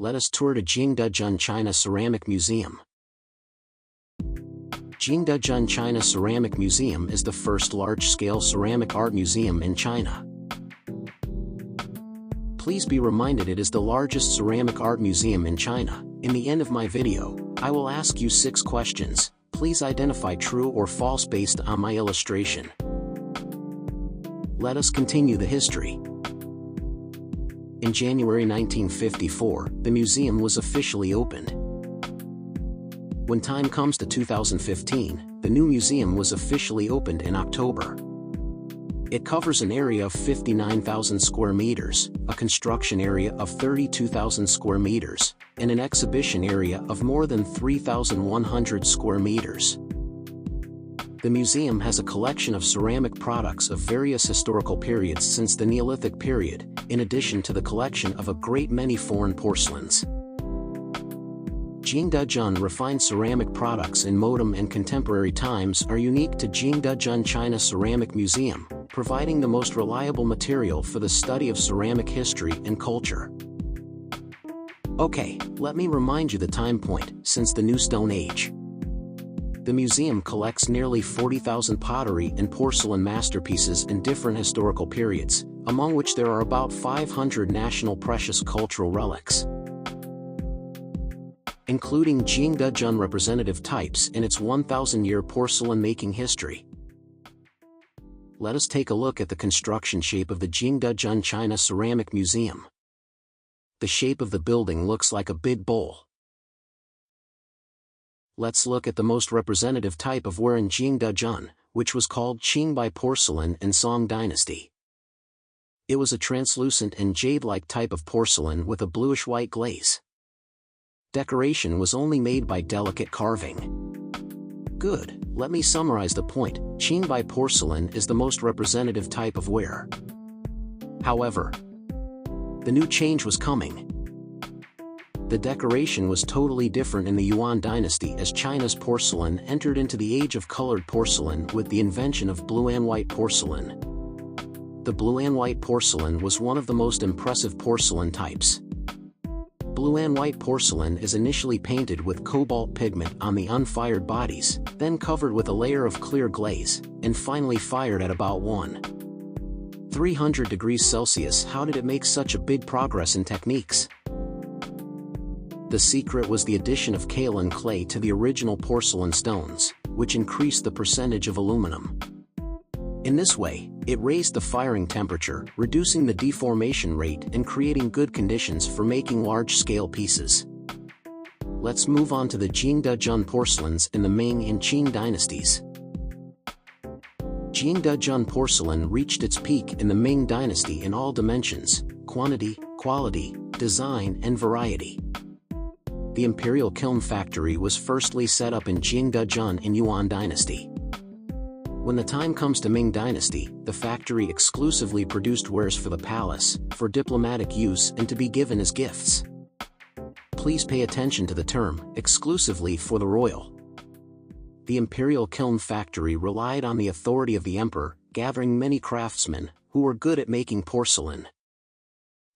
let us tour to Jingdezhen China Ceramic Museum. Jingdezhen China Ceramic Museum is the first large-scale ceramic art museum in China. Please be reminded it is the largest ceramic art museum in China. In the end of my video, I will ask you 6 questions. Please identify true or false based on my illustration. Let us continue the history. In January 1954, the museum was officially opened. When time comes to 2015, the new museum was officially opened in October. It covers an area of 59,000 square meters, a construction area of 32,000 square meters, and an exhibition area of more than 3,100 square meters. The museum has a collection of ceramic products of various historical periods since the Neolithic period, in addition to the collection of a great many foreign porcelains. Jingdezhen refined ceramic products in modern and contemporary times are unique to Jingdezhen China Ceramic Museum, providing the most reliable material for the study of ceramic history and culture. Okay, let me remind you the time point, since the New Stone Age. The museum collects nearly 40,000 pottery and porcelain masterpieces in different historical periods, among which there are about 500 national precious cultural relics, including Jingdezhen representative types in its 1,000-year porcelain-making history. Let us take a look at the construction shape of the Jingdezhen China Ceramic Museum. The shape of the building looks like a big bowl. Let's look at the most representative type of ware in Jingdezhen, which was called Qingbai porcelain in Song Dynasty. It was a translucent and jade-like type of porcelain with a bluish-white glaze. Decoration was only made by delicate carving. Good, let me summarize the point. Qingbai porcelain is the most representative type of ware. However, the new change was coming. The decoration was totally different in the Yuan dynasty as China's porcelain entered into the age of colored porcelain with the invention of blue and white porcelain. The blue and white porcelain was one of the most impressive porcelain types. Blue and white porcelain is initially painted with cobalt pigment on the unfired bodies, then covered with a layer of clear glaze, and finally fired at about 300 degrees Celsius. How did it make such a big progress in techniques? The secret was the addition of kaolin clay to the original porcelain stones, which increased the percentage of aluminum. In this way, it raised the firing temperature, reducing the deformation rate and creating good conditions for making large-scale pieces. Let's move on to the Jingdezhen porcelains in the Ming and Qing dynasties. Jingdezhen porcelain reached its peak in the Ming dynasty in all dimensions: quantity, quality, design, and variety. The imperial kiln factory was firstly set up in Jingdezhen in Yuan dynasty. When the time comes to Ming dynasty, the factory exclusively produced wares for the palace, for diplomatic use and to be given as gifts. Please pay attention to the term, exclusively for the royal. The imperial kiln factory relied on the authority of the emperor, gathering many craftsmen, who were good at making porcelain.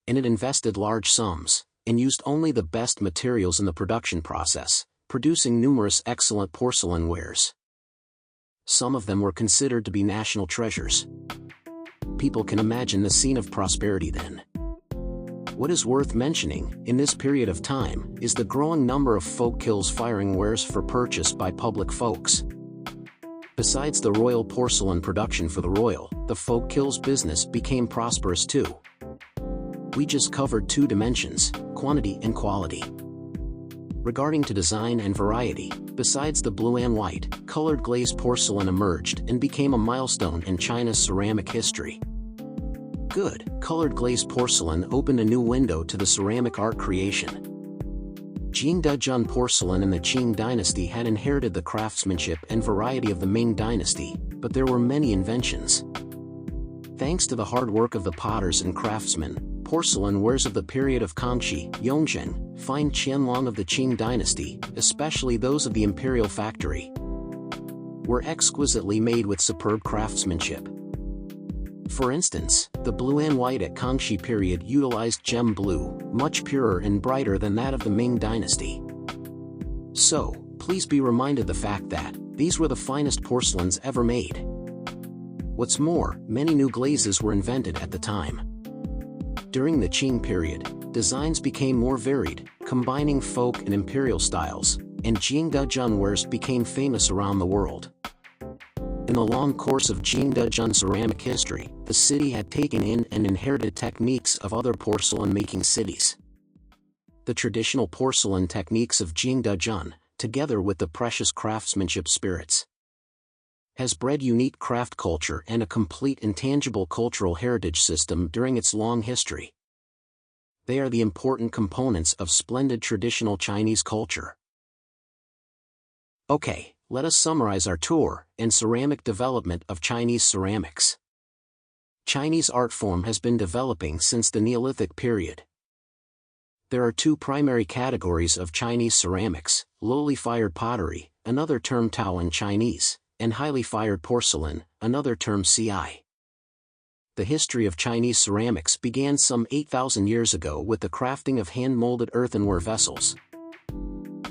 And it invested large sums, and used only the best materials in the production process, producing numerous excellent porcelain wares. Some of them were considered to be national treasures. People can imagine the scene of prosperity then. What is worth mentioning, in this period of time, is the growing number of folk kilns firing wares for purchase by public folks. Besides the royal porcelain production for the royal, the folk kilns business became prosperous too. We just covered 2 dimensions, quantity and quality. Regarding to design and variety, besides the blue and white, colored glazed porcelain emerged and became a milestone in China's ceramic history. Good, colored glazed porcelain opened a new window to the ceramic art creation. Jingdezhen porcelain in the Qing dynasty had inherited the craftsmanship and variety of the Ming dynasty, but there were many inventions. Thanks to the hard work of the potters and craftsmen, porcelain wares of the period of Kangxi, Yongzheng, fine Qianlong of the Qing dynasty, especially those of the imperial factory, were exquisitely made with superb craftsmanship. For instance, the blue and white at Kangxi period utilized gem blue, much purer and brighter than that of the Ming dynasty. So, please be reminded the fact that these were the finest porcelains ever made. What's more, many new glazes were invented at the time. During the Qing period, designs became more varied, combining folk and imperial styles, and Jingdezhen wares became famous around the world. In the long course of Jingdezhen ceramic history, the city had taken in and inherited techniques of other porcelain-making cities. The traditional porcelain techniques of Jingdezhen, together with the precious craftsmanship spirits, has bred unique craft culture and a complete intangible cultural heritage system during its long history. They are the important components of splendid traditional Chinese culture. Okay, let us summarize our tour and ceramic development of Chinese ceramics. Chinese art form has been developing since the Neolithic period. There are two primary categories of Chinese ceramics: lowly fired pottery, another term Tao in Chinese, and highly fired porcelain, another term Ci. The history of Chinese ceramics began some 8,000 years ago with the crafting of hand-molded earthenware vessels.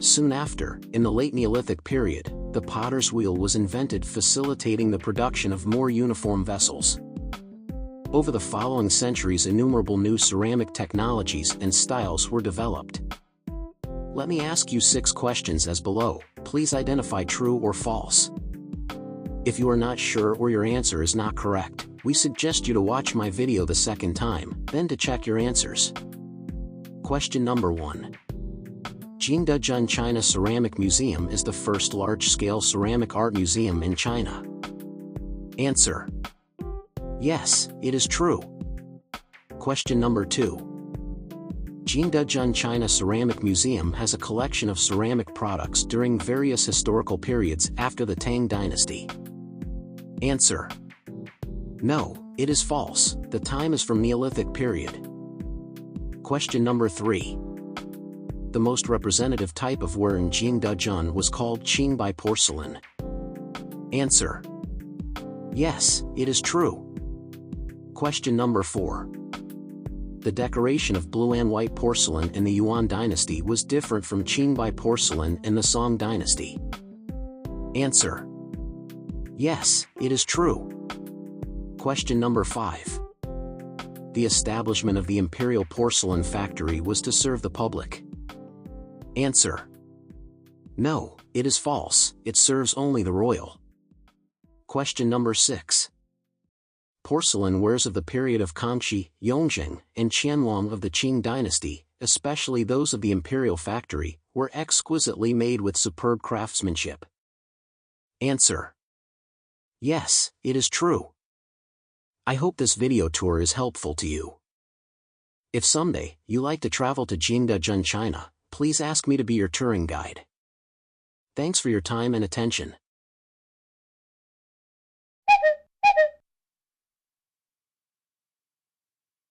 Soon after, in the late Neolithic period, the potter's wheel was invented, facilitating the production of more uniform vessels. Over the following centuries, innumerable new ceramic technologies and styles were developed. Let me ask you 6 questions as below. Please identify true or false. If you are not sure or your answer is not correct, we suggest you to watch my video the second time, then to check your answers. Question number 1. Jingdezhen China Ceramic Museum is the first large-scale ceramic art museum in China. Answer: yes, it is true. Question number 2. Jingdezhen China Ceramic Museum has a collection of ceramic products during various historical periods after the Tang Dynasty. Answer: no, it is false. The time is from Neolithic period. Question number 3. The most representative type of ware in Jingdezhen was called Qingbai porcelain. Answer: yes, it is true. Question number 4. The decoration of blue and white porcelain in the Yuan dynasty was different from Qingbai porcelain in the Song dynasty. Answer: yes, it is true. Question number 5. The establishment of the Imperial Porcelain Factory was to serve the public. Answer: no, it is false. It serves only the royal. Question number 6. Porcelain wares of the period of Kangxi, Yongzheng, and Qianlong of the Qing dynasty, especially those of the Imperial Factory, were exquisitely made with superb craftsmanship. Answer: yes, it is true. I hope this video tour is helpful to you. If someday you like to travel to Jingdezhen, China, please ask me to be your touring guide. Thanks for your time and attention.